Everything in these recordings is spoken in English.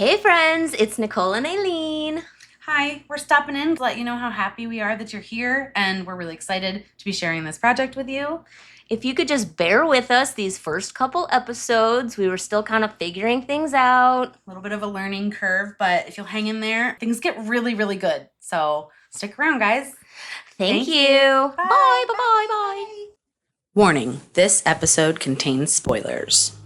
Hey friends, it's Nicole and Aileen. Hi, we're stopping in to let you know how happy we are that you're here, and we're really excited to be sharing this project with you. If you could just bear with us these first couple episodes, we were still kind of figuring things out. A little bit of a learning curve, but if you'll hang in there, things get really, really good. So stick around, guys. Thank you. Bye. Bye, bye, bye, bye. Warning, this episode contains spoilers.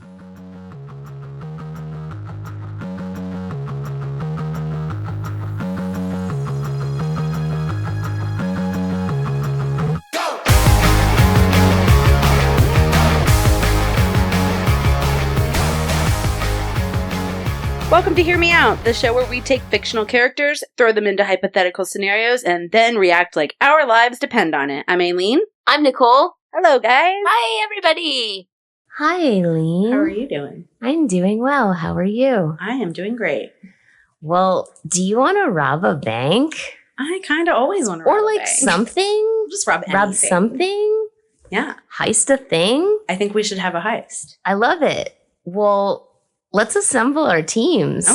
Welcome to Hear Me Out, the show where we take fictional characters, throw them into hypothetical scenarios, and then react like our lives depend on it. I'm Aileen. I'm Nicole. Hello, guys. Hi, everybody. Hi, Aileen. How are you doing? I'm doing well. How are you? I am doing great. Well, do you want to rob a bank? I kind of always want to rob Or a like bank. something? Just rob anything. Rob something? Yeah. Heist a thing? I think we should have a heist. I love it. Well, let's assemble our teams.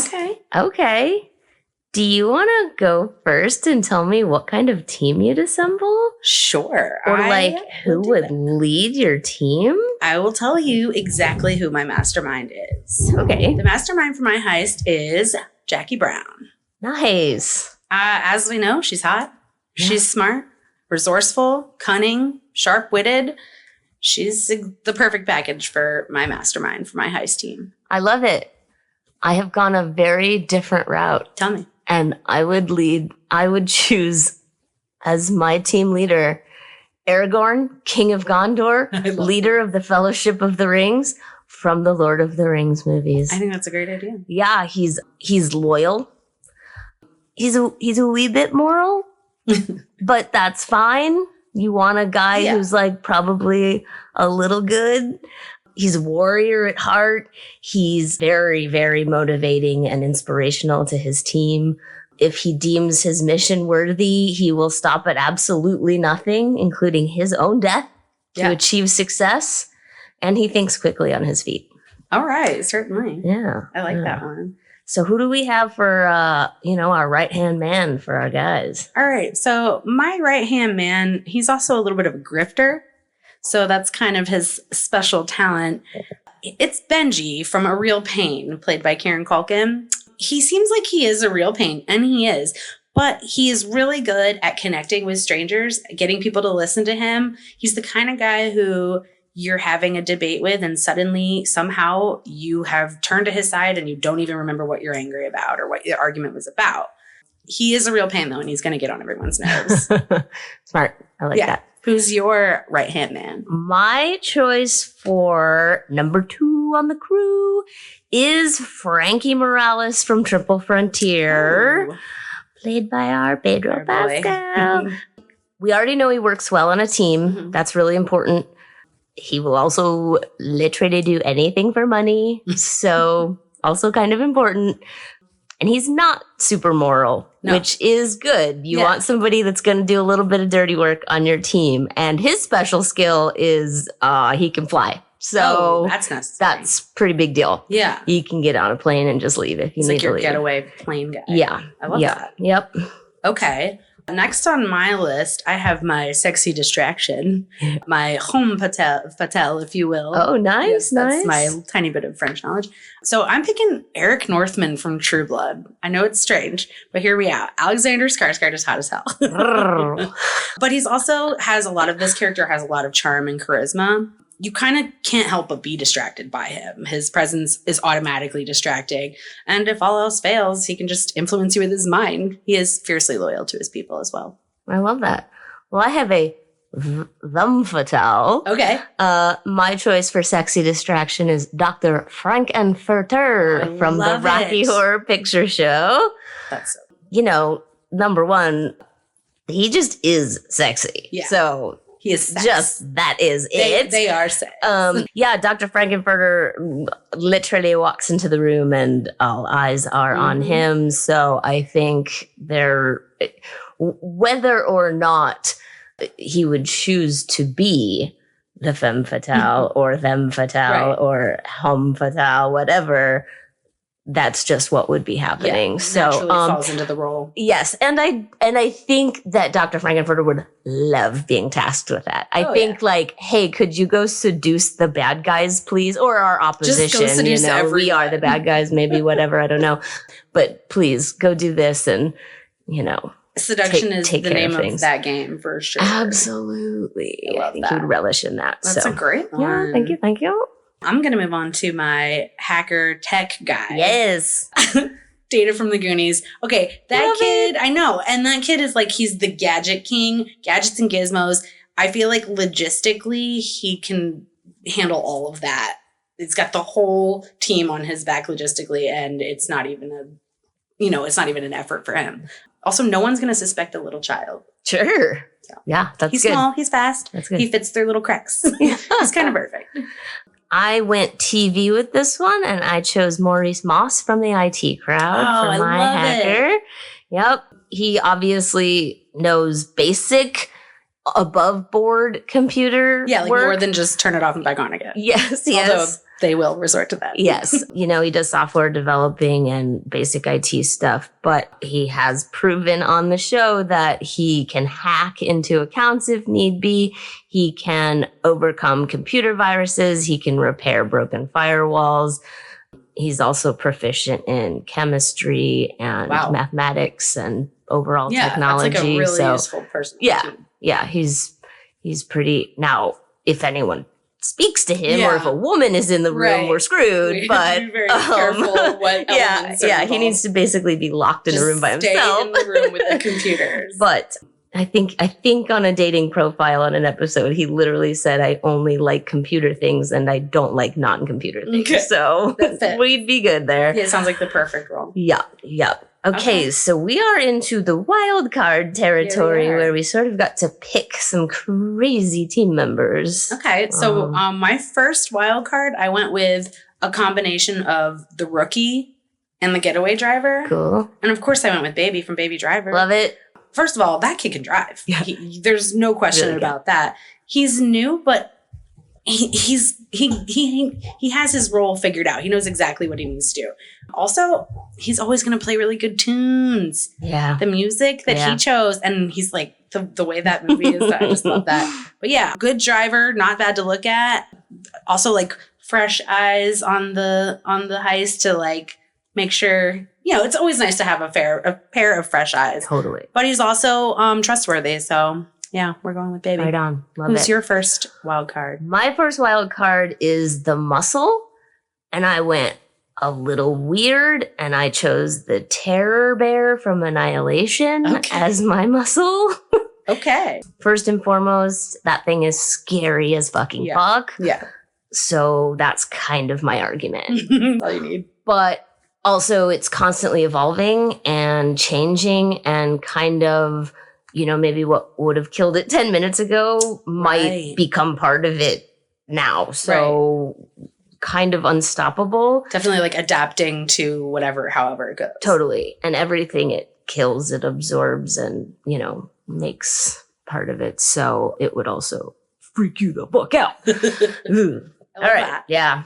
Okay. Do you want to go first and tell me what kind of team you'd assemble? Sure. Or who would lead your team? I will tell you exactly who my mastermind is. Okay. The mastermind for my heist is Jackie Brown. Nice. As we know, she's hot. Yeah. She's smart, resourceful, cunning, sharp-witted. She's the perfect package for my mastermind, for my heist team. I love it. I have gone a very different route. Tell me. And I would choose as my team leader Aragorn, King of Gondor, leader of the Fellowship of the Rings from the Lord of the Rings movies. I think that's a great idea. Yeah, he's loyal. He's a wee bit moral, but that's fine. You want a guy who's like probably a little good. He's a warrior at heart. He's very, very motivating and inspirational to his team. If he deems his mission worthy, he will stop at absolutely nothing, including his own death, to achieve success. And he thinks quickly on his feet. All right, certainly. Yeah. I like that one. So who do we have for, our right-hand man for our guys? All right, so my right-hand man, he's also a little bit of a grifter. So that's kind of his special talent. It's Benji from A Real Pain, played by Kieran Culkin. He seems like he is a real pain, and he is. But he is really good at connecting with strangers, getting people to listen to him. He's the kind of guy who you're having a debate with, and suddenly, somehow, you have turned to his side, and you don't even remember what you're angry about or what the argument was about. He is a real pain, though, and he's going to get on everyone's nerves. Smart. I like that. Who's your right-hand man? My choice for number 2 on the crew is Frankie Morales from Triple Frontier, played by our Pedro Pascal. We already know he works well on a team. Mm-hmm. That's really important. He will also literally do anything for money, so also kind of important. And he's not super moral, which is good. You want somebody that's going to do a little bit of dirty work on your team. And his special skill is he can fly. So that's necessary. That's pretty big deal. Yeah. You can get on a plane and just leave if you need to leave. It's like your getaway plane guy. Yeah. I love that. Yep. Okay. Next on my list, I have my sexy distraction, my homme fatale, if you will. Oh, nice, yes, nice. That's my tiny bit of French knowledge. So I'm picking Eric Northman from True Blood. I know it's strange, but hear me out. Alexander Skarsgård is hot as hell. But he's also this character has a lot of charm and charisma. You kind of can't help but be distracted by him. His presence is automatically distracting. And if all else fails, he can just influence you with his mind. He is fiercely loyal to his people as well. I love that. Well, I have a femme fatale. Okay. My choice for sexy distraction is Dr. Frankenfurter from the Rocky Horror Picture Show. That's so number one, he just is sexy. Yeah. So he is sex. Just that is it. They are sex. Dr. Frankenfurter literally walks into the room and all eyes are on him. So I think whether or not he would choose to be the femme fatale or them fatale or homme fatale, whatever, that's just what would be happening. So naturally falls into the role. Yes, and I think that Dr. Frankenfurter would love being tasked with that. I think like, hey, could you go seduce the bad guys, please, or our opposition? Just go seduce everyone. We are the bad guys, maybe whatever. I don't know, but please go do this, and seduction is take the care name of that game for sure. Absolutely, I love think that. you would relish in that. That's a great one. Yeah, thank you. I'm gonna move on to my hacker tech guy. Yes. Data from the Goonies. Okay, that Love kid, I know. And that kid is like, he's the gadget king, gadgets and gizmos. I feel like logistically, he can handle all of that. He's got the whole team on his back logistically, and it's not even an effort for him. Also, no one's going to suspect a little child. Sure. So, yeah, that's he's good. He's small, he's fast. That's good. He fits their little cracks. He's kind of perfect. I went TV with this one, and I chose Maurice Moss from the IT crowd for my hacker. Yep. He obviously knows basic above board computer work. More than just turn it off and back on again. Yes. Although they will resort to that. Yes. He does software developing and basic IT stuff, but he has proven on the show that he can hack into accounts if need be. He can overcome computer viruses. He can repair broken firewalls. He's also proficient in chemistry and mathematics and overall technology. That's like a really useful person. Yeah. He's pretty. Now, if anyone speaks to him or if a woman is in the room, we're screwed. But be very careful what elements are involved. He needs to basically be locked in a room by himself. Stay in the room with the computers. But I think on a dating profile on an episode, he literally said, I only like computer things and I don't like non-computer things. Okay. So we'd be good there. Yeah, it sounds like the perfect role. Yeah. Okay, so we are into the wild card territory where we sort of got to pick some crazy team members. Okay, so my first wild card, I went with a combination of the rookie and the getaway driver. Cool. And of course, I went with Baby from Baby Driver. Love it. First of all, that kid can drive. Yeah. There's no question about that. He's new, but he has his role figured out. He knows exactly what he needs to do. Also, he's always going to play really good tunes. Yeah. The music that he chose, and he's like, the way that movie is, I just love that. But yeah, good driver, not bad to look at. Also, like, fresh eyes on the heist to, like, make sure, it's always nice to have a pair of fresh eyes. Totally. But he's also trustworthy, so yeah, we're going with Baby. Right on. Love Who's your first wild card? My first wild card is the Muscle, and I went a little weird, and I chose the Terror Bear from Annihilation as my Muscle. Okay. First and foremost, that thing is scary as fucking fuck. Yeah. So that's kind of my argument. All you need. But also, it's constantly evolving and changing, and kind of, maybe what would have killed it 10 minutes ago might become part of it now. So kind of unstoppable. Definitely like adapting to however it goes. Totally. And everything it kills, it absorbs and, makes part of it. So it would also freak you the fuck out. All right. That. Yeah.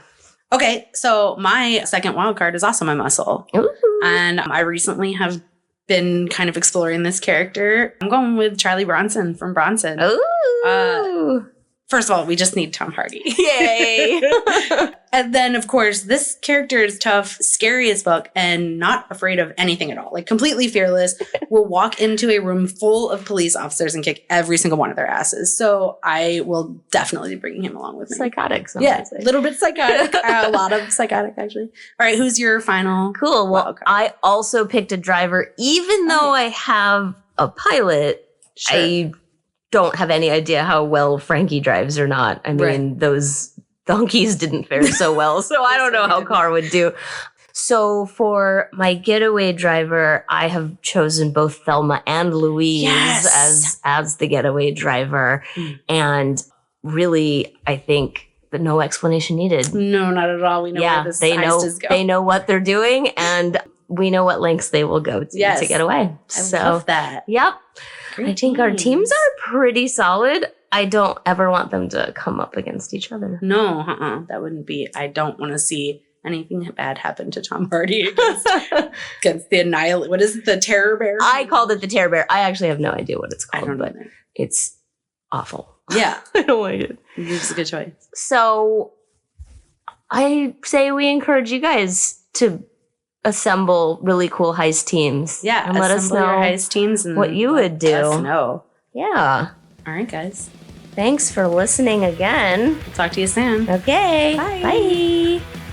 Okay. So my second wild card is also my Muscle. Ooh. And I recently have been kind of exploring this character. I'm going with Charlie Bronson from Bronson. Ooh. First of all, we just need Tom Hardy. Yay. And then, of course, this character is tough, scary as fuck, and not afraid of anything at all. Like, completely fearless. Will walk into a room full of police officers and kick every single one of their asses. So I will definitely be bringing him along with me. Psychotic. Yeah, a little bit psychotic. A lot of psychotic, actually. All right, who's your final? Cool. Well, I also picked a driver. Even though I have a pilot, I don't have any idea how well Frankie drives or not. I mean, those donkeys didn't fare so well, so I don't know how Car would do. So for my getaway driver, I have chosen both Thelma and Louise as the getaway driver. And really, I think that no explanation needed. No, not at all. We know where this heist is going. They know what they're doing, and we know what lengths they will go to get away. I love that. Yep. Great I think our teams are pretty solid. I don't ever want them to come up against each other. No, that wouldn't be. I don't want to see anything bad happened to Tom Hardy against the Annihilate. What is it? The Terror Bear? I called it the Terror Bear. I actually have no idea what it's I called, don't know. but it's awful. Yeah. I don't like it. It's a good choice. So I say we encourage you guys to assemble really cool heist teams. Yeah. And let us know your heist teams and what you would do. Let us know. Yeah. All right, guys. Thanks for listening again. Talk to you soon. Okay. Bye. Bye.